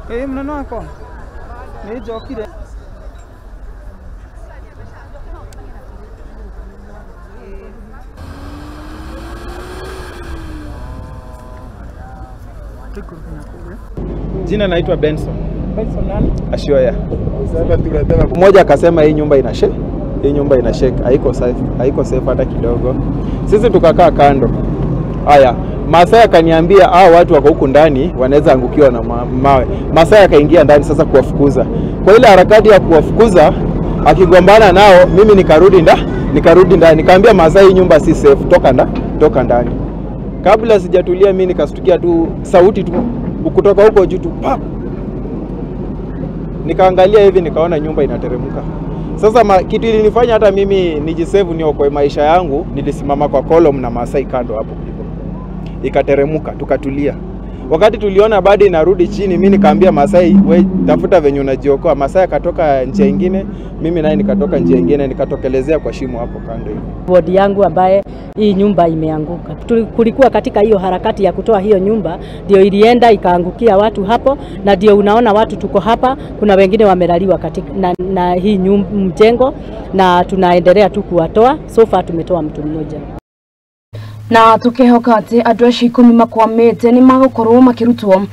Mnano wako. Ni jokire. Jina naitwa Benson. Benson nani? Ashioya. Mmoja akasema hii nyumba ina shake. Hii nyumba ina shake. Haiko safe hata kidogo. Sisi tukakaa kando. Haya, Masai akaniambia watu wako huku ndani wanaweza angukiwa na mawe. Masai akaingia ndani sasa kuwafukuza. Kwa ile harakati ya kuwafukuza akigombana nao, mimi nikarudi ndani. Nikamwambia Masai, hii nyumba si safe, toka ndani. Kabla sijatulia mimi nikastukia tu sauti tu kutoka huko juu tu pap. Nikaangalia hivi nikaona nyumba inateremka. Sasa kitu ilinifanya hata mimi nijisave niokoe maisha yangu, nilisimama kwa column na Masai kando hapo. Ikateremka, tukatulia. Wakati tuliona bado inarudi chini, mimi nikaambia Masai, wewe tafuta venye unajiokoa. Masai akatoka njia nyingine, mimi naye nikatoka njia nyingine, nikatokelezea kwa shimo hapo kando hivi. Bodi yangu ambaye hii nyumba imeanguka. Kulikuwa katika hiyo harakati ya kutoa hiyo nyumba, ndio ilienda ikaangukia watu hapo, na ndio unaona watu tuko hapa, kuna wengine wamelaliwa katika na hii mjengo, na tunaendelea tu kuwatoa. So far tumetoa mtu mmoja. Na tukihoka ati andũ acio 10 makwamĩte nĩ magũkorwo makĩrutwo